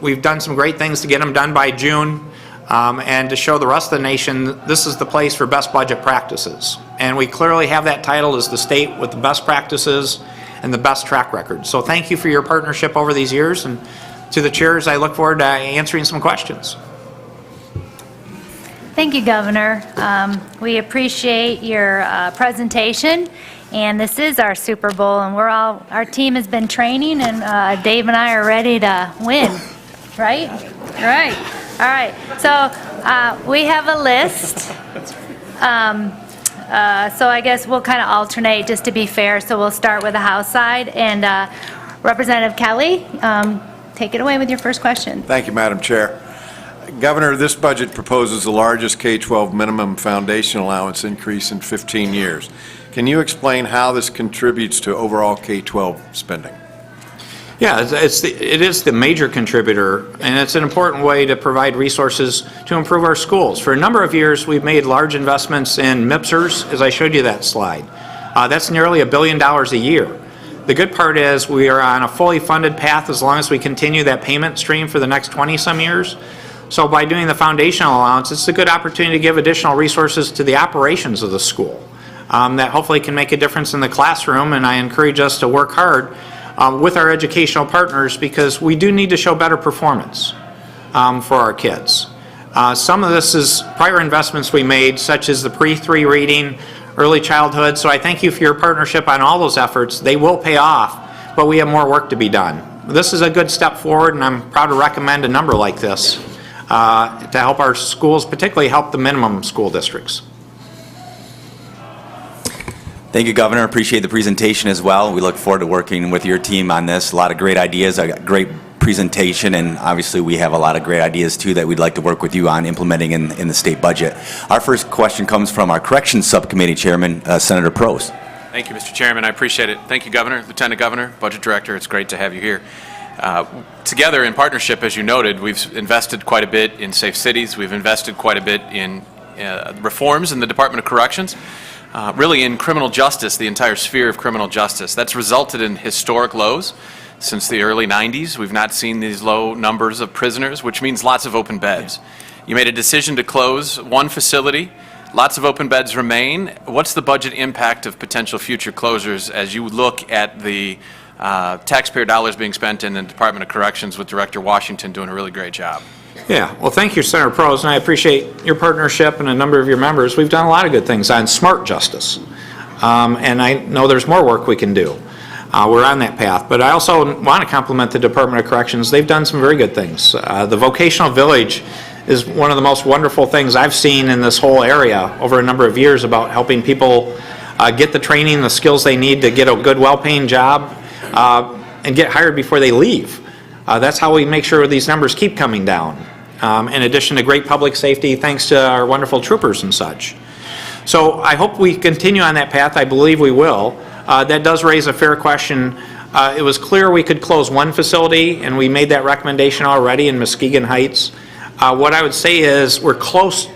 We've done some great things to get them done by June, and to show the rest of the nation this is the place for best budget practices. And we clearly have that title as the state with the best practices and the best track record. So thank you for your partnership over these years, and to the chairs, I look forward to answering some questions. Thank you, Governor. We appreciate your presentation, and this is our Super Bowl, and our team has been training, and Dave and I are ready to win, right? Right. All right. So we have a list. So I guess we'll kind of alternate just to be fair. So we'll start with the House side, and Representative Kelly, take it away with your first question. Thank you, Madam Chair. Governor, this budget proposes the largest K-12 minimum foundation allowance increase in 15 years. Can you explain how this contributes to overall K-12 spending? Yeah, it is the major contributor, and it's an important way to provide resources to improve our schools. For a number of years, we've made large investments in MIPSers, as I showed you that slide. That's nearly $1 billion a year. The good part is we are on a fully funded path as long as we continue that payment stream for the next 20-some years. So by doing the foundational allowance, it's a good opportunity to give additional resources to the operations of the school that hopefully can make a difference in the classroom, and I encourage us to work hard with our educational partners, because we do need to show better performance for our kids. Some of this is prior investments we made, such as the pre-3 reading, early childhood. So I thank you for your partnership on all those efforts. They will pay off, but we have more work to be done. This is a good step forward, and I'm proud to recommend a number like this to help our schools, particularly help the minimum school districts. Thank you, Governor. Appreciate the presentation as well. We look forward to working with your team on this. A lot of great ideas, a great presentation, and obviously we have a lot of great ideas too that we'd like to work with you on implementing in the state budget. Our first question comes from our Corrections Subcommittee Chairman, Senator Prose. Thank you, Mr. Chairman. I appreciate it. Thank you, Governor, Lieutenant Governor, Budget Director. It's great to have you here. Together in partnership, as you noted, we've invested quite a bit in safe cities. We've invested quite a bit in reforms in the Department of Corrections, really in criminal justice, the entire sphere of criminal justice. That's resulted in historic lows. Since the early 90s, we've not seen these low numbers of prisoners, which means lots of open beds. You made a decision to close one facility. Lots of open beds remain. What's the budget impact of potential future closures as you look at the taxpayer dollars being spent in the Department of Corrections with Director Washington doing a really great job? Yeah, well, thank you, Senator Prose, and I appreciate your partnership and a number of your members. We've done a lot of good things on smart justice, and I know there's more work we can do. We're on that path, but I also want to compliment the Department of Corrections. They've done some very good things. The vocational village is one of the most wonderful things I've seen in this whole area over a number of years about helping people get the training, the skills they need to get a good, well-paying job and get hired before they leave. That's how we make sure these numbers keep coming down. In addition to great public safety, thanks to our wonderful troopers and such. So I hope we continue on that path. I believe we will. That does raise a fair question. It was clear we could close one facility, and we made that recommendation already in Muskegon Heights. What I would say is we're close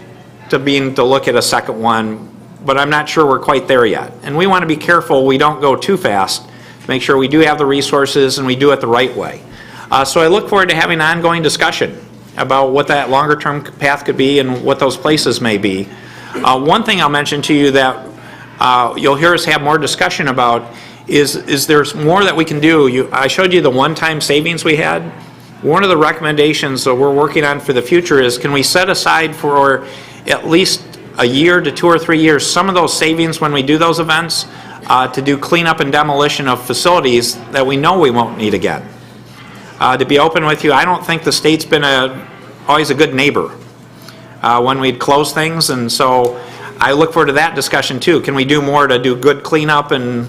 to being to look at a second one, but I'm not sure we're quite there yet. And we want to be careful we don't go too fast to make sure we do have the resources and we do it the right way. So I look forward to having an ongoing discussion about what that longer term path could be and what those places may be. One thing I'll mention to you that you'll hear us have more discussion about is there's more that we can do. I showed you the one-time savings we had. One of the recommendations that we're working on for the future is, can we set aside for at least a year to 2 or 3 years some of those savings when we do those events to do cleanup and demolition of facilities that we know we won't need again. To be open with you, I don't think the state's been always a good neighbor when we'd close things, and so I look forward to that discussion too. Can we do more to do good cleanup and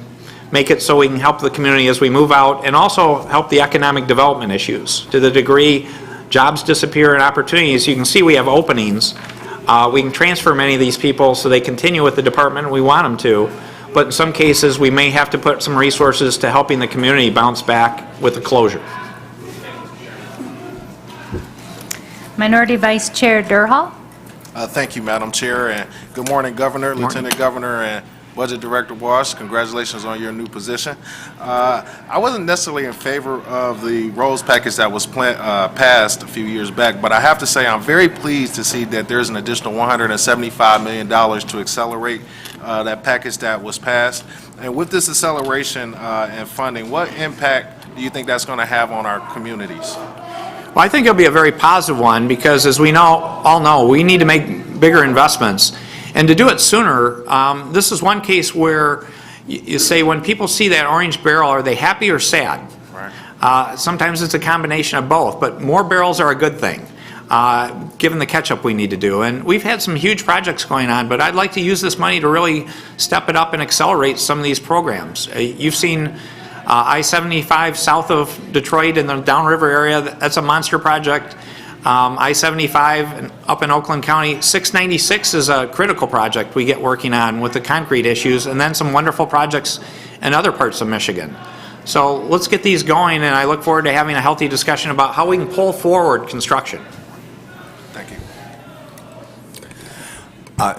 make it so we can help the community as we move out, and also help the economic development issues? To the degree jobs disappear and opportunities, you can see we have openings. We can transfer many of these people so they continue with the department, we want them to, but in some cases we may have to put some resources to helping the community bounce back with the closure. Minority Vice Chair Durhal. Thank you, Madam Chair, and good morning, Governor, Lieutenant Governor, and Budget Director Walsh. Congratulations on your new position. I wasn't necessarily in favor of the roads package that was passed a few years back, but I have to say I'm very pleased to see that there's an additional $175 million to accelerate that package that was passed. And with this acceleration and funding, what impact do you think that's going to have on our communities? Well, I think it'll be a very positive one, because as we all know, we need to make bigger investments. And to do it sooner, this is one case where you say when people see that orange barrel, are they happy or sad? Right. Sometimes it's a combination of both, but more barrels are a good thing, given the catch-up we need to do. And we've had some huge projects going on, but I'd like to use this money to really step it up and accelerate some of these programs. You've seen I-75 south of Detroit in the downriver area. That's a monster project. I-75 up in Oakland County. 696 is a critical project we get working on with the concrete issues, and then some wonderful projects in other parts of Michigan. So let's get these going, and I look forward to having a healthy discussion about how we can pull forward construction. Thank you.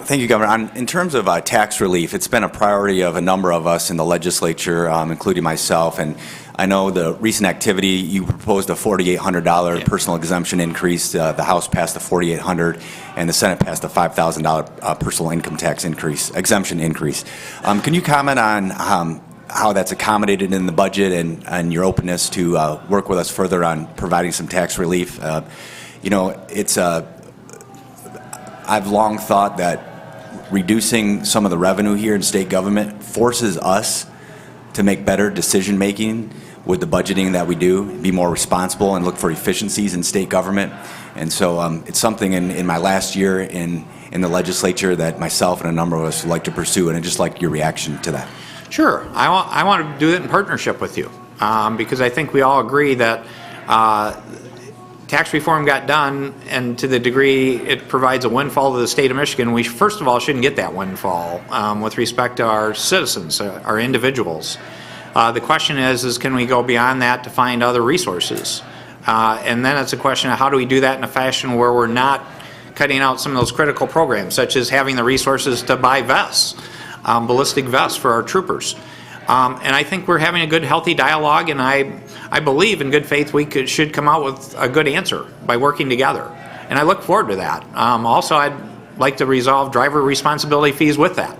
Thank you, Governor. In terms of tax relief, it's been a priority of a number of us in the legislature, including myself. And I know the recent activity, you proposed a $4,800 personal exemption increase. The House passed a $4,800, and the Senate passed a $5,000 personal income tax increase, exemption increase. Can you comment on how that's accommodated in the budget and your openness to work with us further on providing some tax relief. You know, I've long thought that reducing some of the revenue here in state government forces us to make better decision-making with the budgeting that we do, be more responsible and look for efficiencies in state government. And so it's something in my last year in the legislature that myself and a number of us would like to pursue, and I'd just like your reaction to that. Sure. I want to do it in partnership with you because I think we all agree that tax reform got done, and to the degree it provides a windfall to the state of Michigan, we first of all shouldn't get that windfall with respect to our citizens, our individuals. The question is can we go beyond that to find other resources? And then it's a question of how do we do that in a fashion where we're not cutting out some of those critical programs, such as having the resources to buy vests, ballistic vests for our troopers. And I think we're having a good, healthy dialogue, and I believe in good faith we should come out with a good answer by working together. And I look forward to that. Also, I'd like to resolve driver responsibility fees with that.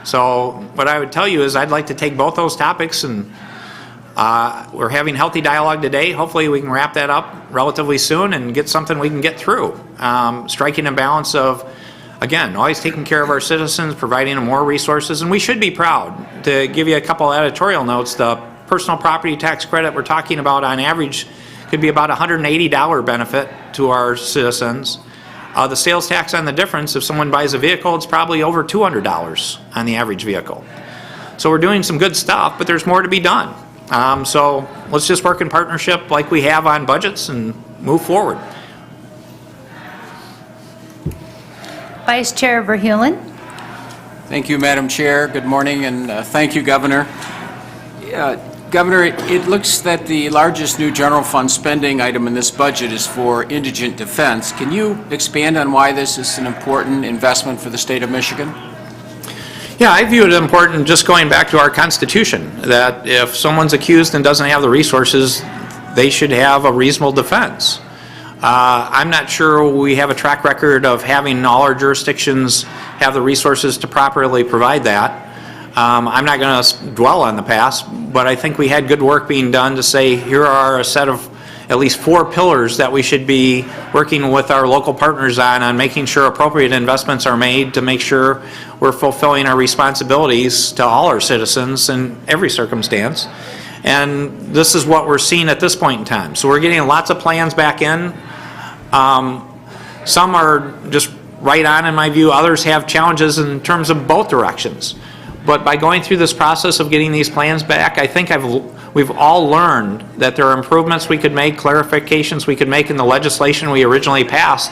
So what I would tell you is I'd like to take both those topics, and we're having healthy dialogue today. Hopefully we can wrap that up relatively soon and get something we can get through. Striking a balance of, again, always taking care of our citizens, providing them more resources, and we should be proud. To give you a couple editorial notes, the personal property tax credit we're talking about on average could be about $180 benefit to our citizens. The sales tax on the difference, if someone buys a vehicle, it's probably over $200 on the average vehicle. So we're doing some good stuff, but there's more to be done. So let's just work in partnership like we have on budgets and move forward. Vice Chair Verheulen. Thank you, Madam Chair. Good morning, and thank you, Governor. Governor, it looks that the largest new general fund spending item in this budget is for indigent defense. Can you expand on why this is an important investment for the state of Michigan? Yeah, I view it important, just going back to our Constitution, that if someone's accused and doesn't have the resources, they should have a reasonable defense. I'm not sure we have a track record of having all our jurisdictions have the resources to properly provide that. I'm not going to dwell on the past, but I think we had good work being done to say here are a set of at least 4 pillars that we should be working with our local partners on making sure appropriate investments are made to make sure we're fulfilling our responsibilities to all our citizens in every circumstance. And this is what we're seeing at this point in time. So we're getting lots of plans back in. Some are just right on in my view. Others have challenges in terms of both directions. But by going through this process of getting these plans back, I think we've all learned that there are improvements we could make, clarifications we could make in the legislation we originally passed.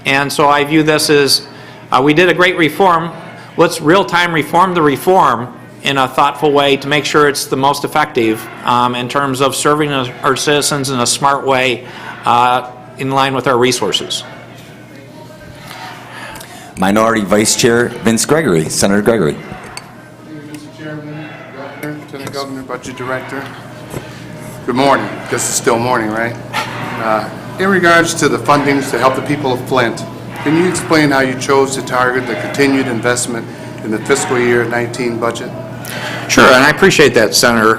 And so I view this as we did a great reform. Let's real-time reform the reform in a thoughtful way to make sure it's the most effective in terms of serving our citizens in a smart way in line with our resources. Minority Vice Chair Vince Gregory, Senator Gregory. Mr. Chairman, Governor, Lieutenant Governor, Budget Director. Good morning, because it's still morning, right? In regards to the fundings to help the people of Flint, can you explain how you chose to target the continued investment in the fiscal year 19 budget? Sure, and I appreciate that, Senator.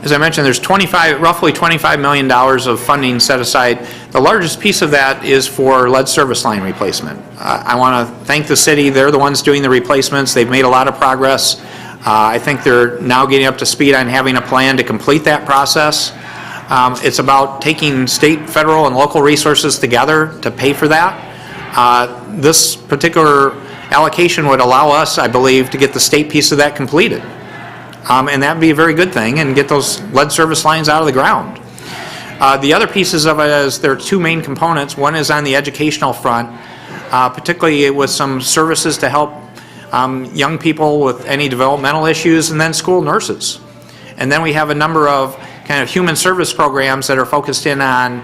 As I mentioned, there's roughly $25 million of funding set aside. The largest piece of that is for lead service line replacement. I want to thank the city. They're the ones doing the replacements. They've made a lot of progress. I think they're now getting up to speed on having a plan to complete that process. It's about taking state, federal, and local resources together to pay for that. This particular allocation would allow us, I believe, to get the state piece of that completed. And that would be a very good thing, and get those lead service lines out of the ground. The other pieces of it is there are 2 main components. One is on the educational front, particularly with some services to help young people with any developmental issues, and then school nurses. And then we have a number of kind of human service programs that are focused in on,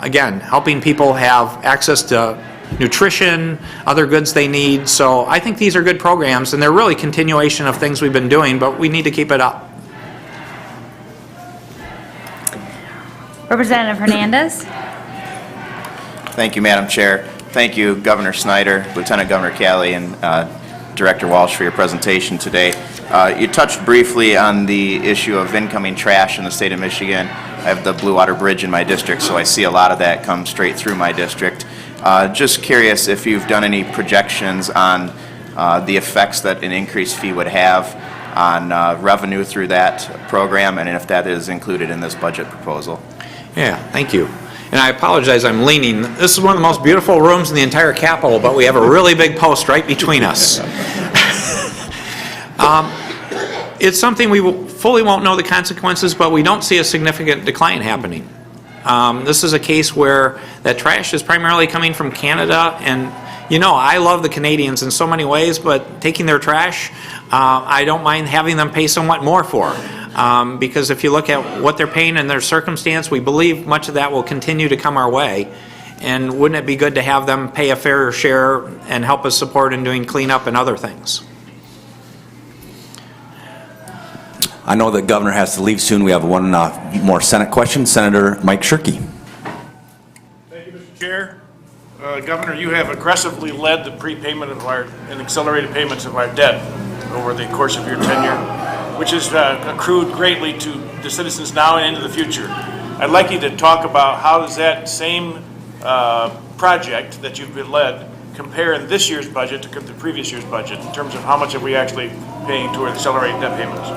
again, helping people have access to nutrition, other goods they need. So I think these are good programs, and they're really continuation of things we've been doing, but we need to keep it up. Representative Hernandez. Thank you, Madam Chair. Thank you, Governor Snyder, Lieutenant Governor Calley, and Director Walsh, for your presentation today. You touched briefly on the issue of incoming trash in the state of Michigan. I have the Blue Water Bridge in my district, so I see a lot of that come straight through my district. Just curious if you've done any projections on the effects that an increased fee would have on revenue through that program, and if that is included in this budget proposal. Yeah, thank you. And I apologize, I'm leaning. This is one of the most beautiful rooms in the entire Capitol, but we have a really big post right between us. It's something we fully won't know the consequences, but we don't see a significant decline happening. This is a case where that trash is primarily coming from Canada, and you know, I love the Canadians in so many ways, but taking their trash, I don't mind having them pay somewhat more for. Because if you look at what they're paying in their circumstance, we believe much of that will continue to come our way. And wouldn't it be good to have them pay a fair share and help us support in doing cleanup and other things? I know the governor has to leave soon. We have one more Senate question. Senator Mike Shirkey. Thank you, Mr. Chair. Governor, you have aggressively led the prepayment of and accelerated payments of our debt over the course of your tenure, which has accrued greatly to the citizens now and into the future. I'd like you to talk about how does that same project that you've been led compare in this year's budget to the previous year's budget in terms of how much are we actually paying toward accelerated debt payments?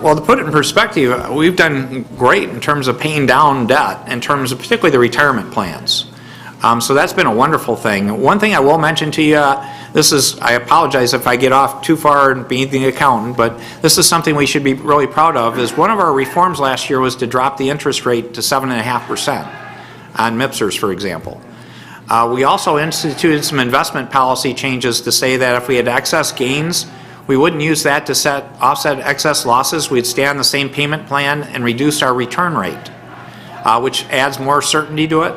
Well, to put it in perspective, we've done great in terms of paying down debt, in terms of particularly the retirement plans. So that's been a wonderful thing. One thing I will mention to you, I apologize if I get off too far and being the accountant, but this is something we should be really proud of, is one of our reforms last year was to drop the interest rate to 7.5% on MIPSers, for example. We also instituted some investment policy changes to say that if we had excess gains, we wouldn't use that to offset excess losses. We'd stay on the same payment plan and reduce our return rate, which adds more certainty to it.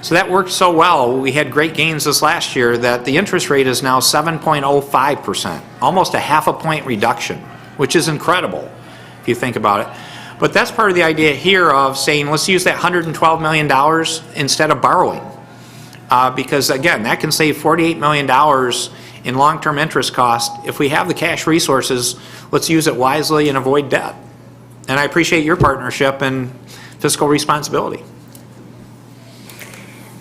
So that worked so well. We had great gains this last year that the interest rate is now 7.05%, almost a half a point reduction, which is incredible if you think about it. But that's part of the idea here of saying, let's use that $112 million instead of borrowing. Because again, that can save $48 million in long-term interest costs. If we have the cash resources, let's use it wisely and avoid debt. And I appreciate your partnership and fiscal responsibility.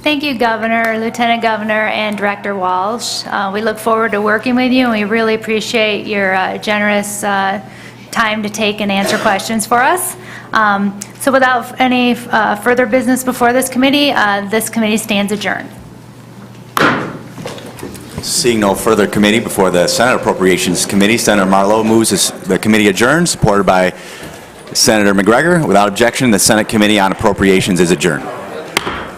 Thank you, Governor, Lieutenant Governor, and Director Walsh. We look forward to working with you, and we really appreciate your generous time to take and answer questions for us. So without any further business before this committee stands adjourned. Seeing no further committee before the Senate Appropriations Committee, Senator Marlowe moves the committee adjourned, supported by Senator McGregor. Without objection, the Senate Committee on Appropriations is adjourned.